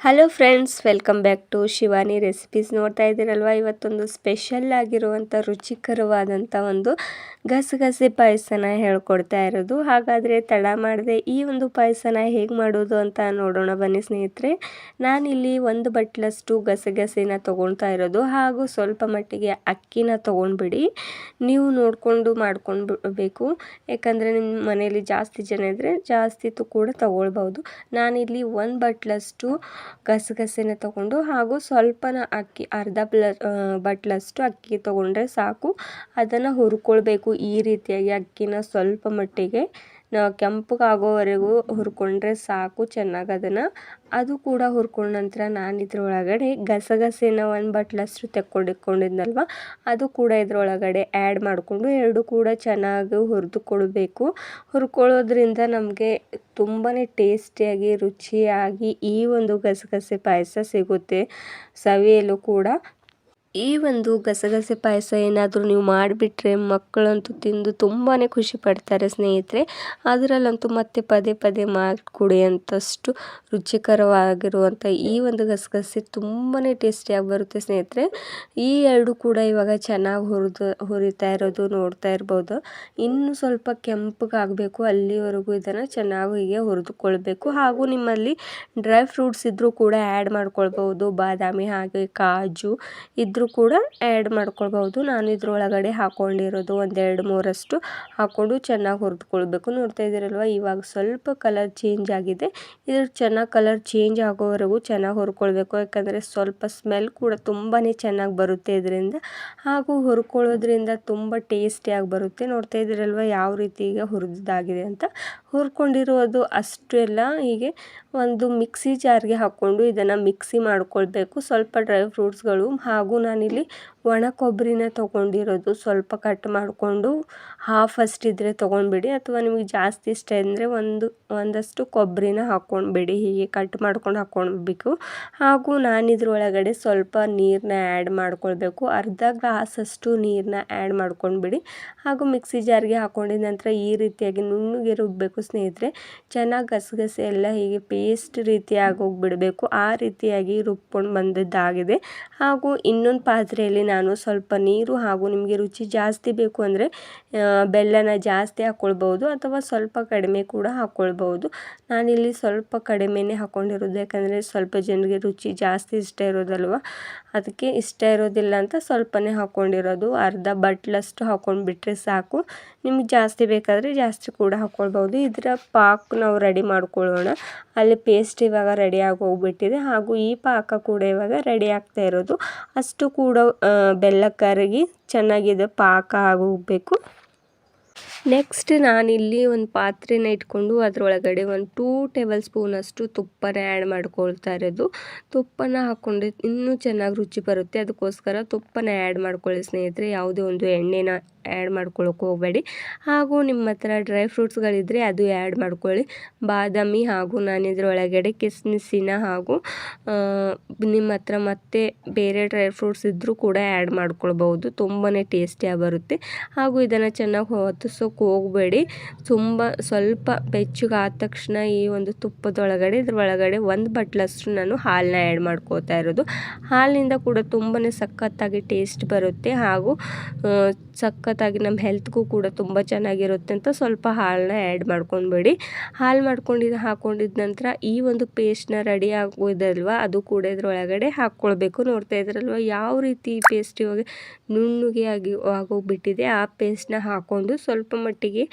Hello friends, welcome back to Shivani recipes. ನೋಡ್ತಾ ಇದ್ದೀರಲ್ವ, ಇವತ್ತೊಂದು ಸ್ಪೆಷಲ್ ಆಗಿರುವಂಥ ರುಚಿಕರವಾದಂಥ ಒಂದು ಗಸಗಸೆ ಪಾಯಸನ ಹೇಳ್ಕೊಡ್ತಾ ಇರೋದು. ಹಾಗಾದರೆ ತಡ ಮಾಡದೆ ಈ ಒಂದು ಪಾಯಸನ ಹೇಗೆ ಮಾಡೋದು ಅಂತ ನೋಡೋಣ ಬನ್ನಿ ಸ್ನೇಹಿತರೆ. ನಾನಿಲ್ಲಿ ಒಂದು ಬಟ್ಲಷ್ಟು ಗಸಗಸೆನ ತೊಗೊಳ್ತಾ ಇರೋದು, ಹಾಗೂ ಸ್ವಲ್ಪ ಮಟ್ಟಿಗೆ ಅಕ್ಕಿನ ತೊಗೊಂಡ್ಬಿಡಿ. ನೀವು ನೋಡಿಕೊಂಡು ಮಾಡ್ಕೊಂಡು ಯಾಕಂದರೆ ನಿಮ್ಮ ಮನೆಯಲ್ಲಿ ಜಾಸ್ತಿ ಜನ ಇದ್ದರೆ ಜಾಸ್ತಿ ಕೂಡ ತೊಗೊಳ್ಬೋದು. ನಾನಿಲ್ಲಿ ಒಂದು ಬಟ್ಲಷ್ಟು ಗಸಗಸೆನ ತೊಗೊಂಡು ಹಾಗೂ ಸ್ವಲ್ಪನ ಅಕ್ಕಿ, ಅರ್ಧ ಬಟ್ಲಷ್ಟು ಅಕ್ಕಿ ತೊಗೊಂಡ್ರೆ ಸಾಕು. ಅದನ್ನು ಹುರ್ಕೊಳ್ಬೇಕು. ಈ ರೀತಿಯಾಗಿ ಅಕ್ಕಿನ ಸ್ವಲ್ಪ ಮಟ್ಟಿಗೆ ಕೆಂಪಗಾಗೋವರೆಗೂ ಹುರ್ಕೊಂಡ್ರೆ ಸಾಕು ಚೆನ್ನಾಗಿ. ಅದು ಕೂಡ ಹುರ್ಕೊಂಡ ನಂತರ ನಾನು ಇದ್ರೊಳಗಡೆ ಗಸಗಸೆನ ಒಂದು ಬಟ್ಲಷ್ಟು ತೆಕ್ಕೊಂಡಿದ್ನಲ್ವ, ಅದು ಕೂಡ ಇದ್ರೊಳಗಡೆ ಆ್ಯಡ್ ಮಾಡಿಕೊಂಡು ಎರಡು ಕೂಡ ಚೆನ್ನಾಗಿ ಹುರಿದುಕೊಳ್ಬೇಕು. ಹುರ್ಕೊಳ್ಳೋದ್ರಿಂದ ನಮಗೆ ತುಂಬಾ ಟೇಸ್ಟಿಯಾಗಿ ರುಚಿಯಾಗಿ ಈ ಒಂದು ಗಸಗಸೆ ಪಾಯಸ ಸಿಗುತ್ತೆ. ಸವಿಯಲು ಕೂಡ ಈ ಒಂದು ಗಸಗಸೆ ಪಾಯಸ ಏನಾದರೂ ನೀವು ಮಾಡಿಬಿಟ್ರೆ ಮಕ್ಕಳಂತೂ ತಿಂದು ತುಂಬಾ ಖುಷಿ ಪಡ್ತಾರೆ ಸ್ನೇಹಿತರೆ. ಅದರಲ್ಲಂತೂ ಮತ್ತೆ ಪದೇ ಪದೇ ಮಾಡಿ ಕುಡಿಯೋಂಥಷ್ಟು ರುಚಿಕರವಾಗಿರುವಂಥ ಈ ಒಂದು ಗಸಗಸೆ ತುಂಬಾ ಟೇಸ್ಟಿಯಾಗಿ ಬರುತ್ತೆ ಸ್ನೇಹಿತರೆ. ಈ ಎರಡು ಕೂಡ ಇವಾಗ ಚೆನ್ನಾಗಿ ಹುರಿತಾ ಇರೋದು ನೋಡ್ತಾ ಇರ್ಬೋದು. ಇನ್ನು ಸ್ವಲ್ಪ ಕೆಂಪಗಾಗಬೇಕು, ಅಲ್ಲಿವರೆಗೂ ಇದನ್ನು ಚೆನ್ನಾಗಿ ಹೀಗೆ ಹುರಿದುಕೊಳ್ಬೇಕು. ಹಾಗೂ ನಿಮ್ಮಲ್ಲಿ ಡ್ರೈ ಫ್ರೂಟ್ಸ್ ಇದ್ದರೂ ಕೂಡ ಆ್ಯಡ್ ಮಾಡ್ಕೊಳ್ಬೋದು. ಬಾದಾಮಿ ಹಾಗೆ ಕಾಜು ಇದ್ದರೂ ಕೂಡ ಆ್ಯಡ್ ಮಾಡ್ಕೊಳ್ಬೋದು. ನಾನು ಇದ್ರೊಳಗಡೆ ಹಾಕ್ಕೊಂಡಿರೋದು ಒಂದೆರಡು ಮೂರಷ್ಟು ಹಾಕ್ಕೊಂಡು ಚೆನ್ನಾಗಿ ಹುರಿದುಕೊಳ್ಬೇಕು. ನೋಡ್ತಾ ಇದ್ದೀರಲ್ವ, ಇವಾಗ ಸ್ವಲ್ಪ ಕಲರ್ ಚೇಂಜ್ ಆಗಿದೆ. ಇದ್ರ ಚೆನ್ನಾಗಿ ಕಲರ್ ಚೇಂಜ್ ಆಗೋವರೆಗೂ ಚೆನ್ನಾಗಿ ಹುರ್ಕೊಳ್ಬೇಕು. ಯಾಕಂದರೆ ಸ್ವಲ್ಪ ಸ್ಮೆಲ್ ಕೂಡ ತುಂಬಾ ಚೆನ್ನಾಗಿ ಬರುತ್ತೆ ಇದರಿಂದ, ಹಾಗೂ ಹುರ್ಕೊಳ್ಳೋದ್ರಿಂದ ತುಂಬ ಟೇಸ್ಟಿಯಾಗಿ ಬರುತ್ತೆ. ನೋಡ್ತಾ ಇದ್ದೀರಲ್ವ ಯಾವ ರೀತಿ ಈಗ ಹುರಿದಾಗಿದೆ ಅಂತ. ಹುರ್ಕೊಂಡಿರೋದು ಅಷ್ಟು ಎಲ್ಲ ಹೀಗೆ ಒಂದು ಮಿಕ್ಸಿ ಜಾರ್ಗೆ ಹಾಕ್ಕೊಂಡು ಇದನ್ನು ಮಿಕ್ಸಿ ಮಾಡ್ಕೊಳ್ಬೇಕು. ಸ್ವಲ್ಪ ಡ್ರೈ ಫ್ರೂಟ್ಸ್ಗಳು ಹಾಗೂ ನಾನಿಲ್ಲಿ ಒಣ ಕೊಬ್ಬರಿನ ತೊಗೊಂಡಿರೋದು, ಸ್ವಲ್ಪ ಕಟ್ ಮಾಡಿಕೊಂಡು ಹಾಫ್ ಅಷ್ಟಿದ್ರೆ ತೊಗೊಂಡ್ಬಿಡಿ, ಅಥವಾ ನಿಮಗೆ ಜಾಸ್ತಿ ಇಷ್ಟ ಅಂದರೆ ಒಂದಷ್ಟು ಕೊಬ್ಬರಿನ ಹಾಕ್ಕೊಂಡ್ಬಿಡಿ. ಹೀಗೆ ಕಟ್ ಮಾಡ್ಕೊಂಡು ಹಾಕ್ಕೊಳ್ಬೇಕು. ಹಾಗೂ ನಾನಿದ್ರೊಳಗಡೆ ಸ್ವಲ್ಪ ನೀರನ್ನ ಆ್ಯಡ್ ಮಾಡ್ಕೊಳ್ಬೇಕು. ಅರ್ಧ ಗ್ಲಾಸಷ್ಟು ನೀರನ್ನ ಆ್ಯಡ್ ಮಾಡ್ಕೊಂಡ್ಬಿಡಿ. ಹಾಗೂ ಮಿಕ್ಸಿ ಜಾರ್ಗೆ ಹಾಕ್ಕೊಂಡಿದ ನಂತರ ಈ ರೀತಿಯಾಗಿ ನುಣ್ಣಗೆ ರುಬ್ಬಬೇಕು ಸ್ನೇಹಿತರೆ. ಚೆನ್ನಾಗಿ ಗಸಗಸೆ ಎಲ್ಲ ಹೀಗೆ ಪೇಸ್ಟ್ ರೀತಿಯಾಗಿ ಹೋಗಿಬಿಡಬೇಕು. ಆ ರೀತಿಯಾಗಿ ರುಬ್ಕೊಂಡು ಬಂದಿದ್ದಾಗಿದೆ. ಹಾಗೂ ಇನ್ನೊಂದು ಪಾತ್ರೆಯಲ್ಲಿ ನಾನು ಸ್ವಲ್ಪ ನೀರು ಹಾಗೂ ನಿಮಗೆ ರುಚಿ ಜಾಸ್ತಿ ಬೇಕು ಅಂದರೆ ಬೆಲ್ಲನ ಜಾಸ್ತಿ ಹಾಕ್ಕೊಳ್ಬೋದು, ಅಥವಾ ಸ್ವಲ್ಪ ಕಡಿಮೆ ಕೂಡ ಹಾಕ್ಕೊಳ್ಬೋದು. ನಾನಿಲ್ಲಿ ಸ್ವಲ್ಪ ಕಡಿಮೆನೇ ಹಾಕ್ಕೊಂಡಿರೋದು, ಯಾಕಂದರೆ ಸ್ವಲ್ಪ ಜನರಿಗೆ ರುಚಿ ಜಾಸ್ತಿ ಇಷ್ಟ ಇರೋದಲ್ವ, ಅದಕ್ಕೆ ಇಷ್ಟ ಇರೋದಿಲ್ಲ ಅಂತ ಸ್ವಲ್ಪನೇ ಹಾಕ್ಕೊಂಡಿರೋದು. ಅರ್ಧ ಬಟ್ಲಷ್ಟು ಹಾಕ್ಕೊಂಡ್ಬಿಟ್ರೆ ಸಾಕು. ನಿಮ್ಗೆ ಜಾಸ್ತಿ ಬೇಕಾದರೆ ಜಾಸ್ತಿ ಕೂಡ ಹಾಕ್ಕೊಳ್ಬೋದು. ಇದರ ಪಾಕ್ ನಾವು ರೆಡಿ ಮಾಡ್ಕೊಳ್ಳೋಣ. ಅಲ್ಲಿ ಪೇಸ್ಟ್ ಇವಾಗ ರೆಡಿಯಾಗಿ ಹೋಗ್ಬಿಟ್ಟಿದೆ, ಹಾಗೂ ಈ ಪಾಕ ಕೂಡ ಇವಾಗ ರೆಡಿ ಆಗ್ತಾ ಇರೋದು. ಅಷ್ಟು ಕೂಡ ಬೆಲ್ಲ ಕರಗಿ ಚೆನ್ನಾಗಿದೆ ಪಾಕ ಆಗೋಗಬೇಕು. ನೆಕ್ಸ್ಟ್ ನಾನಿಲ್ಲಿ ಒಂದು ಪಾತ್ರೆನ ಇಟ್ಕೊಂಡು ಅದರೊಳಗಡೆ ಒಂದು 2 ಟೇಬಲ್ ಸ್ಪೂನಷ್ಟು ತುಪ್ಪನ ಆ್ಯಡ್ ಮಾಡ್ಕೊಳ್ತಾ ಇರೋದು. ತುಪ್ಪನ ಹಾಕ್ಕೊಂಡ್ರೆ ಇನ್ನೂ ಚೆನ್ನಾಗಿ ರುಚಿ ಬರುತ್ತೆ. ಅದಕ್ಕೋಸ್ಕರ ತುಪ್ಪನ ಆ್ಯಡ್ ಮಾಡ್ಕೊಳ್ಳಿ ಸ್ನೇಹಿತರೆ. ಯಾವುದೇ ಒಂದು ಎಣ್ಣೆನ ಆ್ಯಡ್ ಮಾಡ್ಕೊಳ್ಳೋಕೆ ಹೋಗಬೇಡಿ. ಹಾಗೂ ನಿಮ್ಮ ಹತ್ರ ಡ್ರೈ ಫ್ರೂಟ್ಸ್ಗಳಿದ್ದರೆ ಅದು ಆ್ಯಡ್ ಮಾಡ್ಕೊಳ್ಳಿ. ಬಾದಾಮಿ ಹಾಗೂ ನಾನು ಇದರೊಳಗಡೆ ಕಿಸ್ಮಿಸ್ಸಿನ ಹಾಗೂ ನಿಮ್ಮ ಹತ್ರ ಮತ್ತೆ ಬೇರೆ ಡ್ರೈ ಫ್ರೂಟ್ಸ್ ಇದ್ದರೂ ಕೂಡ ಆ್ಯಡ್ ಮಾಡ್ಕೊಳ್ಬೋದು. ತುಂಬಾ ಟೇಸ್ಟಿಯಾಗಿ ಬರುತ್ತೆ. ಹಾಗೂ ಇದನ್ನು ಚೆನ್ನಾಗಿ ಹೊತ್ತಿಸೋಕೆ ಹೋಗಬೇಡಿ. ಸ್ವಲ್ಪ ಬೆಚ್ಚಗೆ ಆದ ತಕ್ಷಣ ಈ ಒಂದು ತುಪ್ಪದೊಳಗಡೆ ಇದ್ರೊಳಗಡೆ ಒಂದು ಬಟ್ಲಷ್ಟು ನಾನು ಹಾಲನ್ನ ಆ್ಯಡ್ ಮಾಡ್ಕೋತಾ ಇರೋದು. ಹಾಲಿನಿಂದ ಕೂಡ ತುಂಬಾ ಸಖತ್ತಾಗಿ ಟೇಸ್ಟ್ ಬರುತ್ತೆ, ಹಾಗೂ ಸಖತ್ತಾಗಿ ನಮ್ಮ ಹೆಲ್ತ್ಗೂ ಕೂಡ ತುಂಬ ಚೆನ್ನಾಗಿರುತ್ತೆ ಅಂತ ಸ್ವಲ್ಪ ಹಾಲನ್ನ ಆ್ಯಡ್ ಮಾಡ್ಕೊಂಡ್ಬೇಡಿ. ಹಾಲು ಹಾಕ್ಕೊಂಡಿದ್ದ ನಂತರ ಈ ಒಂದು ಪೇಸ್ಟ್ನ ರೆಡಿ ಆಗೋದಲ್ವ, ಅದು ಕೂಡ ಇದ್ರೊಳಗಡೆ ಹಾಕ್ಕೊಳ್ಬೇಕು. ನೋಡ್ತಾ ಇದ್ರಲ್ವ ಯಾವ ರೀತಿ ಪೇಸ್ಟ್ ಇವಾಗ ನುಣ್ಣಗೆ ಆಗೋಗ್ಬಿಟ್ಟಿದೆ. ಆ ಪೇಸ್ಟ್ನ ಹಾಕ್ಕೊಂಡು ಸ್ವಲ್ಪ ಮಟ್ಟಿಗೆ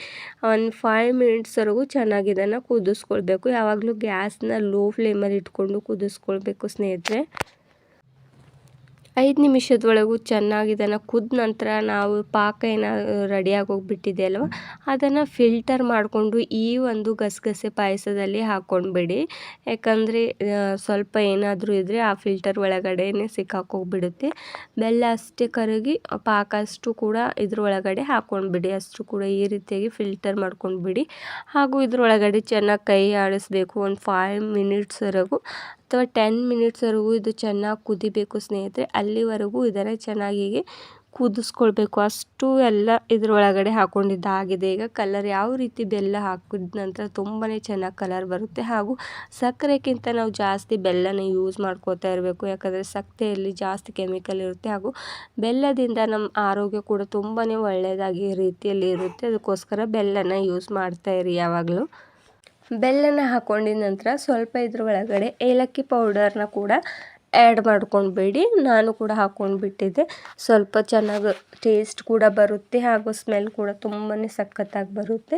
ಒಂದು 5 ಮಿನಿಟ್ಸ್ವರೆಗೂ ಚೆನ್ನಾಗಿ ಇದನ್ನು ಕುದಿಸ್ಕೊಳ್ಬೇಕು. ಯಾವಾಗಲೂ ಗ್ಯಾಸ್ನ ಲೋ ಫ್ಲೇಮಲ್ಲಿ ಇಟ್ಕೊಂಡು ಕುದಿಸ್ಕೊಳ್ಬೇಕು ಸ್ನೇಹಿತರೆ. 5 ನಿಮಿಷದೊಳಗೂ ಚೆನ್ನಾಗಿ ಇದನ್ನು ಕುದ್ದ ನಂತರ ನಾವು ಪಾಕ ರೆಡಿಯಾಗಿ ಹೋಗ್ಬಿಟ್ಟಿದೆ ಅಲ್ವ, ಅದನ್ನು ಫಿಲ್ಟರ್ ಮಾಡಿಕೊಂಡು ಈ ಒಂದು ಗಸಗಸೆ ಪಾಯಸದಲ್ಲಿ ಹಾಕ್ಕೊಂಡ್ಬಿಡಿ. ಯಾಕಂದರೆ ಸ್ವಲ್ಪ ಏನಾದರೂ ಇದ್ದರೆ ಆ ಫಿಲ್ಟರ್ ಒಳಗಡೆನೇ ಸಿಕ್ಕಾಕೋಗ್ಬಿಡುತ್ತೆ. ಬೆಲ್ಲ ಅಷ್ಟೇ ಕರಗಿ ಪಾಕ ಅಷ್ಟು ಕೂಡ ಇದ್ರೊಳಗಡೆ ಹಾಕ್ಕೊಂಡ್ಬಿಡಿ. ಅಷ್ಟು ಕೂಡ ಈ ರೀತಿಯಾಗಿ ಫಿಲ್ಟರ್ ಮಾಡ್ಕೊಂಡ್ಬಿಡಿ. ಹಾಗೂ ಇದ್ರೊಳಗಡೆ ಚೆನ್ನಾಗಿ ಕೈ ಆಡಿಸ್ಬೇಕು. ಒಂದು 5 ಮಿನಿಟ್ಸ್ವರೆಗೂ ಅಥವಾ 10 ಮಿನಿಟ್ಸ್ವರೆಗೂ ಇದು ಚೆನ್ನಾಗಿ ಕುದಿಬೇಕು ಸ್ನೇಹಿತರೆ. ಅಲ್ಲಿವರೆಗೂ ಇದನ್ನು ಚೆನ್ನಾಗಿ ಕುದಿಸ್ಕೊಳ್ಬೇಕು, ಅಷ್ಟು ಎಲ್ಲ ಇದ್ರೊಳಗಡೆ ಹಾಕ್ಕೊಂಡಿದ್ದಾಗಿದೆ. ಈಗ ಕಲರ್ ಯಾವ ರೀತಿ ಬೆಲ್ಲ ಹಾಕಿದ ನಂತರ ತುಂಬಾ ಚೆನ್ನಾಗಿ ಕಲರ್ ಬರುತ್ತೆ. ಹಾಗೂ ಸಕ್ಕರೆಗಿಂತ ನಾವು ಜಾಸ್ತಿ ಬೆಲ್ಲನ ಯೂಸ್ ಮಾಡ್ಕೋತಾ ಇರಬೇಕು, ಯಾಕಂದರೆ ಸಕ್ಕರೆಯಲ್ಲಿ ಜಾಸ್ತಿ ಕೆಮಿಕಲ್ ಇರುತ್ತೆ. ಹಾಗೂ ಬೆಲ್ಲದಿಂದ ನಮ್ಮ ಆರೋಗ್ಯ ಕೂಡ ತುಂಬಾ ಒಳ್ಳೆಯದಾಗಿ ರೀತಿಯಲ್ಲಿ ಇರುತ್ತೆ. ಅದಕ್ಕೋಸ್ಕರ ಬೆಲ್ಲನ ಯೂಸ್ ಮಾಡ್ತಾ ಇರಿ ಯಾವಾಗಲೂ. ಬೆಲ್ಲನ ಹಾಕ್ಕೊಂಡಿದ ನಂತರ ಸ್ವಲ್ಪ ಇದ್ರ ಒಳಗಡೆ ಏಲಕ್ಕಿ ಪೌಡರ್ನ ಕೂಡ ಆ್ಯಡ್ ಮಾಡ್ಕೊಂಡ್ಬಿಡಿ. ನಾನು ಕೂಡ ಹಾಕ್ಕೊಂಡ್ಬಿಟ್ಟಿದ್ದೆ. ಸ್ವಲ್ಪ ಚೆನ್ನಾಗಿ ಟೇಸ್ಟ್ ಕೂಡ ಬರುತ್ತೆ ಹಾಗೂ ಸ್ಮೆಲ್ ಕೂಡ ತುಂಬಾ ಸಖತ್ತಾಗಿ ಬರುತ್ತೆ.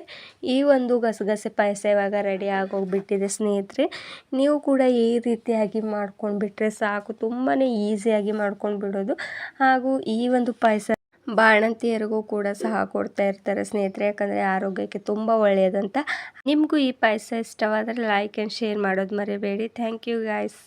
ಈ ಒಂದು ಗಸಗಸೆ ಪಾಯಸ ಇವಾಗ ರೆಡಿ ಆಗೋಗ್ಬಿಟ್ಟಿದೆ ಸ್ನೇಹಿತರೆ. ನೀವು ಕೂಡ ಈ ರೀತಿಯಾಗಿ ಮಾಡ್ಕೊಂಡ್ಬಿಟ್ರೆ ಸಾಕು, ತುಂಬಾ ಈಸಿಯಾಗಿ ಮಾಡ್ಕೊಂಡ್ಬಿಡೋದು. ಹಾಗೂ ಈ ಒಂದು ಪಾಯಸ ಬಾಣಂತಿಯರಿಗೂ ಕೂಡ ಸಹ ಕೊಡ್ತಾ ಇರ್ತಾರೆ ಸ್ನೇಹಿತರೆ, ಯಾಕಂದರೆ ಆರೋಗ್ಯಕ್ಕೆ ತುಂಬ ಒಳ್ಳೆಯದಂತ. ನಿಮಗೂ ಈ ಪಾಯಸ ಇಷ್ಟವಾದರೆ ಲೈಕ್ ಆ್ಯಂಡ್ ಶೇರ್ ಮಾಡೋದು ಮರಿಬೇಡಿ. Thank you guys.